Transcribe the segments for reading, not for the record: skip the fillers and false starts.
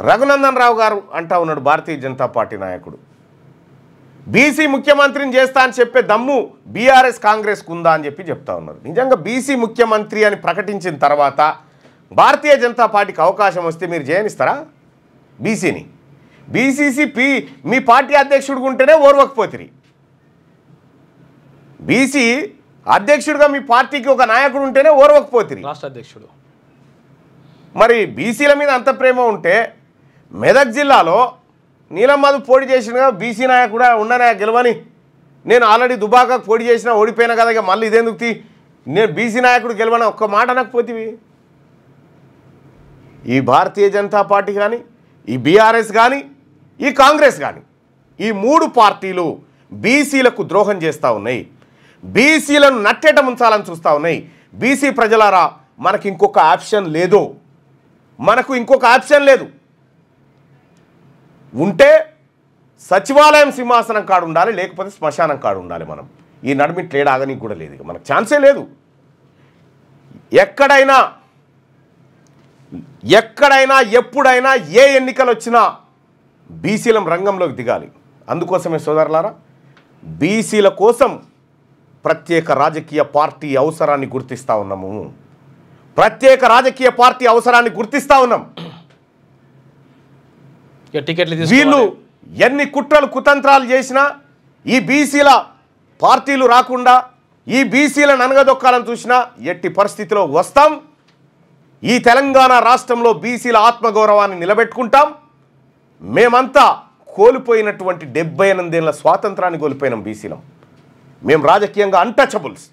రఘునందన్ రావు గారు అంటా ఉన్నాడు భారతీయ జనతా పార్టీ నాయకుడు. బీసీ ముఖ్యమంత్రిని చేస్తా అని చెప్పే దమ్ము బీఆర్ఎస్ కాంగ్రెస్కు ఉందా అని చెప్పి చెప్తా ఉన్నారు. నిజంగా బీసీ ముఖ్యమంత్రి అని ప్రకటించిన తర్వాత భారతీయ జనతా పార్టీకి అవకాశం వస్తే మీరు చేయనిస్తారా బీసీని? బీసీసీ మీ పార్టీ అధ్యక్షుడిగా ఉంటేనే ఓర్వకపోతిరి. బీసీ అధ్యక్షుడిగా మీ పార్టీకి ఒక నాయకుడు ఉంటేనే ఓర్వకపోతిరి. రాష్ట్ర అధ్యక్షుడు మరి బీసీల మీద అంత ప్రేమ ఉంటే మెదక్ జిల్లాలో నీలమ్మధు పోటీ చేసిన బీసీ నాయకుడు ఉండనే గెలవని, నేను ఆల్రెడీ దుబాకకు పోటీ చేసినా ఓడిపోయినా కదా, ఇక మళ్ళీ ఇదేందుకు నేను బీసీ నాయకుడు గెలవని ఒక్క మాట అనకపోతివి. ఈ భారతీయ జనతా పార్టీ కానీ, ఈ బీఆర్ఎస్ కానీ, ఈ కాంగ్రెస్ కానీ, ఈ మూడు పార్టీలు బీసీలకు ద్రోహం చేస్తూ ఉన్నాయి. బీసీలను నట్టేట ముంచాలని చూస్తూ ఉన్నాయి. బీసీ ప్రజలారా, మనకి ఇంకొక ఆప్షన్ లేదు. మనకు ఇంకొక ఆప్షన్ లేదు. ఉంటే సచివాలయం సింహాసనం కాడు ఉండాలి, లేకపోతే శ్మశానం కాడు ఉండాలి. మనం ఈ నడిమిట్లు ఏడాగనికి కూడా లేదు. ఇక మనకు ఛాన్సే లేదు. ఎక్కడైనా ఎప్పుడైనా ఏ ఎన్నికలు వచ్చినా బీసీలం రంగంలోకి దిగాలి. అందుకోసమే సోదరులారా, బీసీల కోసం ప్రత్యేక రాజకీయ పార్టీ అవసరాన్ని గుర్తిస్తూ ఉన్నాము. ప్రత్యేక రాజకీయ పార్టీ అవసరాన్ని గుర్తిస్తూ ఉన్నాం. వీళ్ళు ఎన్ని కుట్రలు కుతంత్రాలు చేసినా ఈ బీసీల పార్టీలు రాకుండా, ఈ బీసీలను అనగదొక్కాలని చూసినా ఎట్టి పరిస్థితిలో వస్తాం. ఈ తెలంగాణ రాష్ట్రంలో బీసీల ఆత్మగౌరవాన్ని నిలబెట్టుకుంటాం. మేమంతా కోల్పోయినటువంటి 78 ఏళ్ల స్వాతంత్రాన్ని కోల్పోయినాం బీసీలం. మేము రాజకీయంగా అన్టచబుల్స్.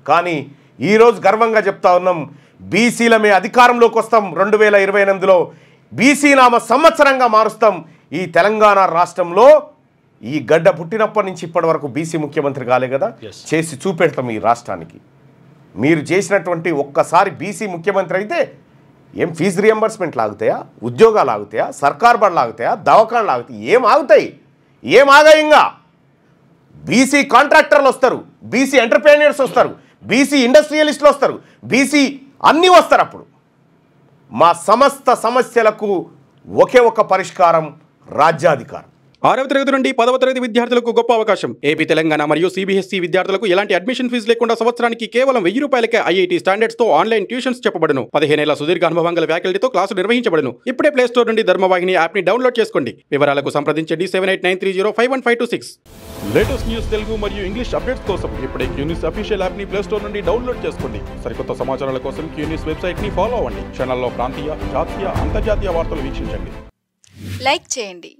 కానీ ఈరోజు గర్వంగా చెప్తా ఉన్నాం, బీసీలమే అధికారంలోకి వస్తాం. 2028లో బీసీ నామ సంవత్సరంగా మారుస్తాం. ఈ తెలంగాణ రాష్ట్రంలో ఈ గడ్డ పుట్టినప్పటి నుంచి ఇప్పటి వరకు బీసీ ముఖ్యమంత్రి కాలే కదా, చేసి చూపెడతాం ఈ రాష్ట్రానికి. మీరు చేసినటువంటి ఒక్కసారి బీసీ ముఖ్యమంత్రి అయితే ఏం ఫీజు రియంబర్స్మెంట్లు ఆగుతాయా, ఉద్యోగాలు ఆగుతాయా, సర్కార్ బడులు ఆగుతాయా, దవాఖానలు ఆగుతాయి? ఏం ఆగుతాయి? ఏం ఆగాయింగా? బీసీ కాంట్రాక్టర్లు వస్తారు, బీసీ ఎంటర్ప్రెన్యూర్స్ వస్తారు, బీసీ ఇండస్ట్రియలిస్టులు వస్తారు, బీసీ అన్నీ వస్తారు. అప్పుడు మా సమస్త సమస్యలకు ఒకే ఒక పరిష్కారం, రాజ్యాధికారం. 6వ తరగతి నుండి 10వ తరగతి విద్యార్థులకు గొప్ప అవకాశం. ఏపీ, తెలంగాణ మరియు సిబిఎస్ఈ విద్యార్థులకు ఎలాంటి అడ్మిషన్ ఫీజు లేకుండా సంవత్సరానికి కేవలం 1000 రూపాయలకే ఐఐటీ స్టాండర్డ్స్ తో ఆన్లైన్ ట్యూషన్స్ చెప్పబడును. 15 ఏళ్ల సుదీర్ఘ అనుభవం గల ఫ్యాకల్టీతో క్లాసులు నిర్వహించబడును. ఇప్పుడే ప్లే స్టోర్ నుండి ధర్మవాహిని యాప్ ని డౌన్లోడ్ చేసుకోండి. వివరాలకు సంప్రదించండి 7893051526. లేటెస్ట్ న్యూస్ తెలుగు మరియు ఇంగ్లీష్ అప్డేట్స్ కోసం ఇప్పుడే క్యూన్యూస్ అఫీషియల్ యాప్ ని ప్లే స్టోర్ నుండి డౌన్లోడ్ చేసుకోండి. సరికొత్త సమాచారాల కోసం క్యూన్యూస్ వెబ్సైట్ ని ఫాలో అవ్వండి. ఛానల్లో ప్రాంతీయ, జాతీయ, అంతర్జాతీయ వార్తలు వీక్షించండి. లైక్ చేయండి.